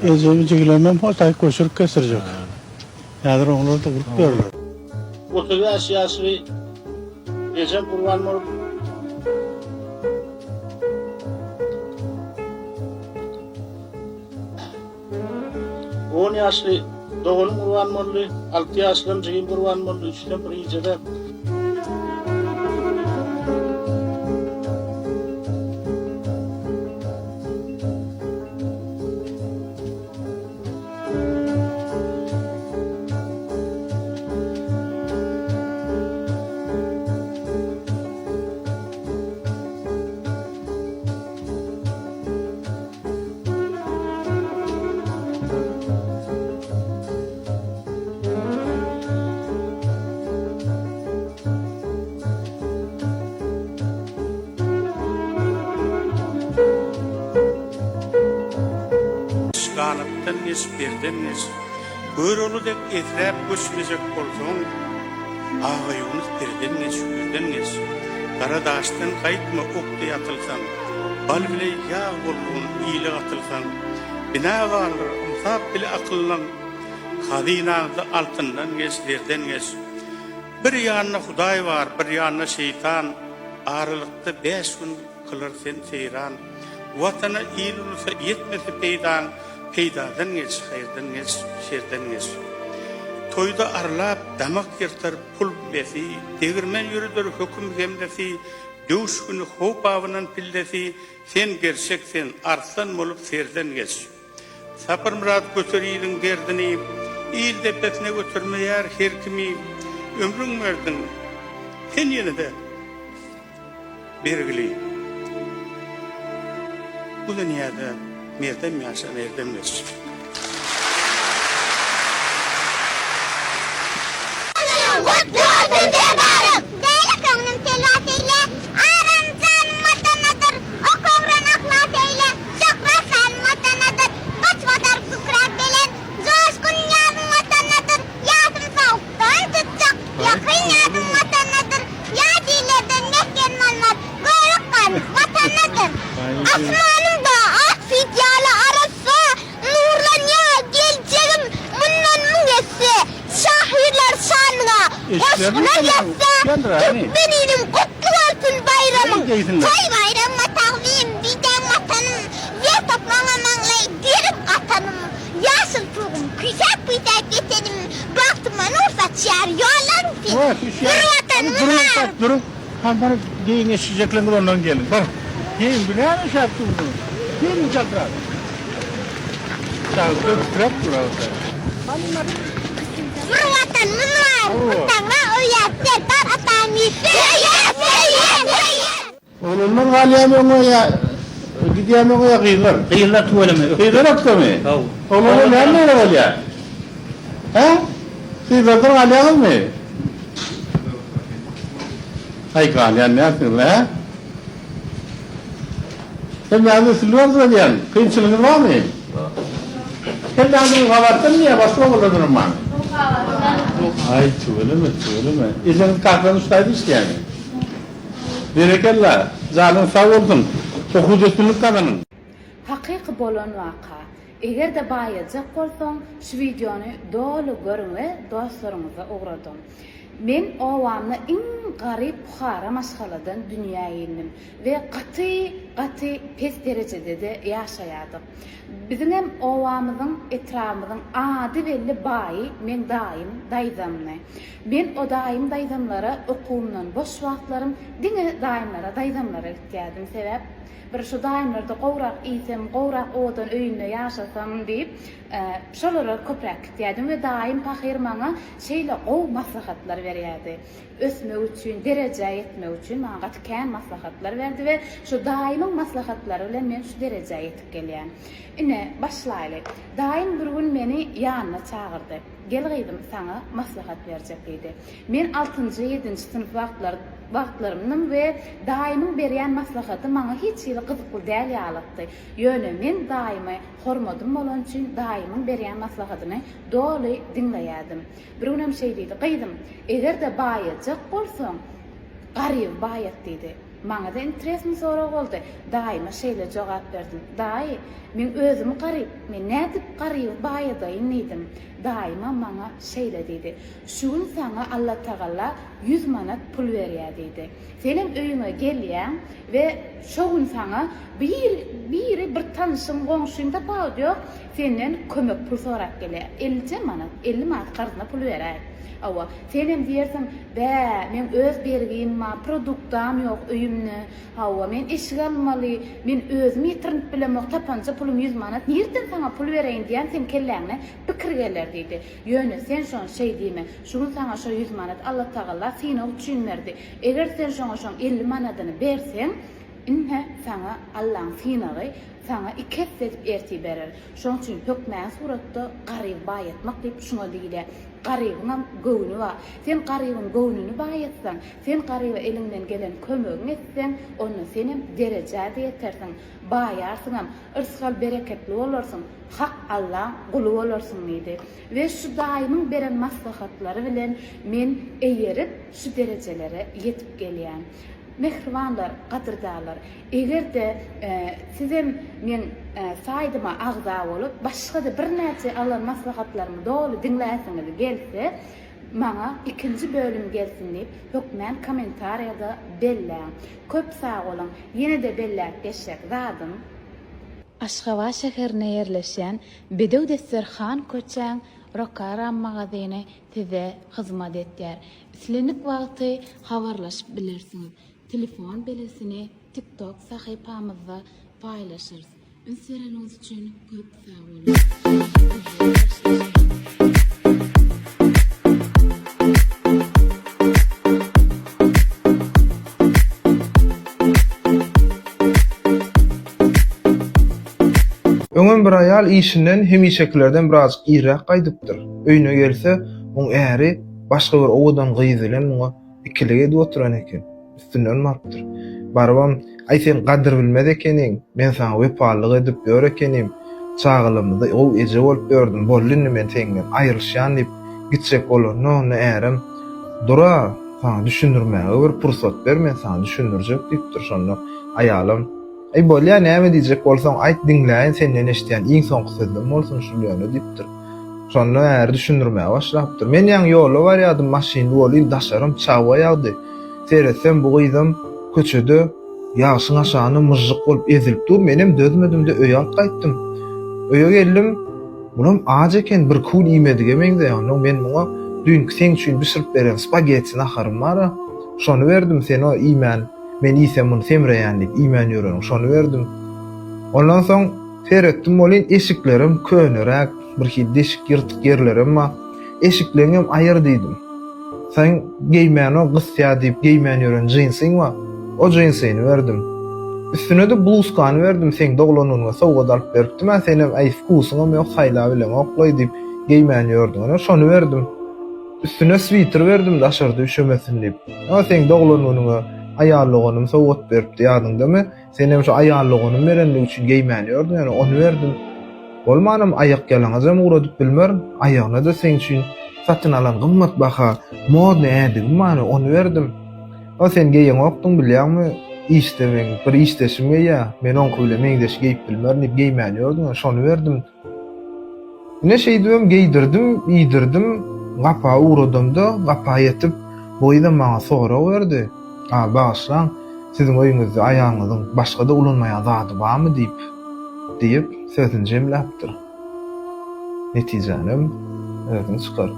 Ecemi çekilemem hotay koşurup kesirecek. Yadır onlar da vurup görürler. Oturuyor siyasi geçen kurban mı? 10 yaşlı doğum kurban mı? 6 yaşlı cigim kurban mı? 3'ten bir iyiceden. Kanıptan geç, birden geç. Görülüdek etraf göçmeyecek bolsoň, ağayunuz birden geç, birden geç. Karadaştan kaytma okta yatılsan, bal bile yağ bolgun iyili atılsan, bina varlar, umsap bile akıllan, kadinağızı altından geç, birden geç. Bir yanına Huday var, bir yanına şeytan, ağrılıkta 5 gün kılır sen seyran, vatana iyil olursa yetmesi peydan, peydadan geç, hayırdan geç, şerden geç. Toyda arlap, damak yırtar, pul besi, degirmen yürüdür, hüküm gemdesi, dövüş günü hop avının pildesi, sen gerçeksen arslan olup serden geç. Sapır murat götürüydün derdini, iyil depesine götürmeyer her kimi, ömrün verdin, sen yine de bergili. Bu dünyada merden yaşa, merden geç. Benim kutlu olsun bayramım. Toy bayramıma takvim, bizden vatanım. Yer toplana manlay, girip atanım. Yaşıl tuğum, küçük küçük geterim. Baktıma nur saçar, yollarım seni. Bir vatanım var. Durun. Bana giyin eşeceklerini ondan gelin. Bak. Giyin bile ne şey yaptın bunu? Giyin çakra. Çakra kırak durağıda. Bir vatanım var. Vatanına öyattır, dar atanı. Oğlumdan galiyamın o ya. Gidiyamın o ya kıyırlar. Kıyırlar tuvaleme. Kıyırlar akta mı? Oğlumdan ne var ya? He? Kıyırlardan galiyamın mı? Hay galiyan ne yaptın lan ha? Sen yazı silvarsa diyen, kıyınçılığın var mı? Sen yazını kabarttın mı ya? Başka oğullarının var mı? Ay çuvalime. İzin kahveni ustaydı işte yani. Berekallah, canın sağ olsun. Okuz üstünlük kazanın. Haqiqi bolan vaqa. Eger de bayacak bolsoň, şu videonu dolu görün ve dostlarınıza uğradım. Men ovamna in garip Bukhara maşgaladan dünya geldim ve qatı pes derecede de yaşayadık. Bizim hem ovamızın, etrafımızın adi belli bayi men daim dayzamne. Ben o daim dayzamlara okulundan boş vaxtlarım dine daimlara dayzamlara gitdim sebep bir şu daimlarda qowrak isem, qowrak odan öýünde yaşasam diýip, şolara köpräk gitdim we daim pahir maňa şeýle gow maslahatlar berýärdi. Ösme üçin, derejä etme üçin maňa gatykän maslahatlar berdi we şu daimyň maslahatlary bilen men şu derejä etip gelýän. Ine başlaýly. Daim bir gün meni ýanyna çağırdy. Gel gıydım sana maslahat berjek diýdi. Men 6-njy 7-nji sınıf wagtlarymdan we daimyň berýän maslahaty maňa hiç ýyly gyzykly däl ýalatdy. Ýöne men daimy hormadym bolan üçin daimyň berýän maslahatyny doly dinleýärdim. Bir günem şey diýdi, gıydım, eger de baýajak bolsaň, garyp baýat diýdi. Maňa da interesmi sorak boldy. Daýyma şeýle jogap berdim. Daýy, men özümi garyp, men nädip garyp baýadaýyn diýdim. Daýyma maňa şeýle diýdi. Şu gün saňa Allah Taala 100 manat pul berýär diýdi. Senem öýüňe gelýän we şu gün saňa bir tanışyň goňşuň tapady ýok, senden kömek pul sorak gelýär. 50 manat garzyna pul berýär. Awa, senem diýersiň, men öz bergim ma produktam ýok öýümne. Hawa, men işe almaly, men özümi ýetirip bilemok, tapança pulum 100 manat. Nerden saňa pul bereýin diýen sen kelläňe pikir geler diýdi. Ýöne sen şon şey diýme, şunu saňa şu 100 manat Allah Taala seni üçin berdi. Eger sen şoň 50 manatyny berseň, inne saňa Allah'ın finagy saňa 2 set erti berer. Şoň üçin hökmän suratda garyp baýatmak diýip şuna diýilýär. Garybyň göwünü bar. Sen garybyň göwününi baýatsaň, sen garyba elinden gelen kömegi etseň, onu senem derejäde ýetersiň. Baýarsyň, ırskal bereketli bolarsyň. Hak Allah guly bolarsyň diýdi. We şu daýymyň beren maslahatlary bilen men eýerip şu derejelere ýetip gelýän. Mehribanlar, qadrdalar. Egerde sizem men saýdyma agza bolup, başga da bir näçe alan maslahatlarymy dolu dinläsiňiz gelse, maňa ikinji bölüm gelsin diýip hökmän kommentariýada belläň. Köp sag bolan, ýene de belläp geçek zadym. Aşgabat şäherine ýerleşen Bedew Desterhan köçäň Rokaram magazyny size hyzmat etýär. Sizlik wagty habarlaşyp bilersiňiz. Telefon belesini TikTok sahypamyzda paýlaşyryz. Ünsüreniniz üçin köp sag bolun. Öňem bir aýal işinden hem işeklerden biraz ýyrak gaýdypdyr. Öýüne gelse, oň äri başga bir owadan gyzylan muňa ikiligi edip oturan eken. Üstünden marpdyr. Barabam, "Aý sen gadyr bilmez ekeniň, men saňa wepalyk edip ber ekenim. Çagılymyzda o eje bolup berdim. Bollunny men teňden aýrylşan" diýip gitjek bolan. "No, ärim. Dura, saňa düşündirmäge bir pursat ber, men saňa düşündirjek" diýipdir. Şonda aýalym, "Aý bolýa, näme diýjek bolsaň aýt dinläýin, senden eşdýän iň soňky sözüm bolsun şu ýöne" diýipdir. Şonda äri düşündirmäge başlapdyr. Men ýa ýola barýardym, maşyny bolyp daşarym çawa ýagdy. Seretsem bu gyzym köçede ýaşyň aşagyny myjyk bolup ezilip dur, menem dözmedim-de öýe alyp gaýtdym. Öýe geldim, bulam aç eken bir kul ýemedige meňde, ýa-ni men muňa dünkü sen üçin bişirip beren spagetini aharym bar. Şonu berdim, sen o iýmän, men iýsem muny semreýän diýip iýmän ýörenim, şonu berdim. Ondan soň seretdim, bolyn eşiklerim könerek, bir hil deşik ýyrtyk ýerlerim bar. Eşiklerini hem aýyr diýdim. Sen geýmän o gysya diýip geýmän ýören jinsyň bar. O jinsyny berdim. Üstüne de bluzkany berdim, sen doglanyňa sowga alyp beripdim. Men senem aýs kusyňam ýok, saýla bilen oklaý diýip geýmän ýördiň. Şonu berdim. Üstüne switer berdim daşarda üşemesin diýip. Ama sen doglanyňa aýallyganymy sowga beripdi ýadyňdamy? Senem şu aýallyganymy berenlik üçin geýmän ýördiň, ýani onu berdim. Bolmanam aýak gelaňyzam uradyp bilmerim. Aýagyna da sen üçin satyn alan gymmat baha modny ädigim bar, onu berdim. O sen geýen okdyň bilýärmi? İşdemeň, bir işdeşim ýa, men oňky bilen meňdeş geýip bilmerim diýip geýmän ýördiň, şonu berdim. Ne şey diýem, geýdirdim, ýydirdim, gapa uradymda, gapa ýetip, boýda maňa sora berdi. Başlaň, siziň öýüňizde aýaňyzyň başga da ulanmaýan zady barmy diýip sözüni jemläpdir. Netijanem özüň çykar.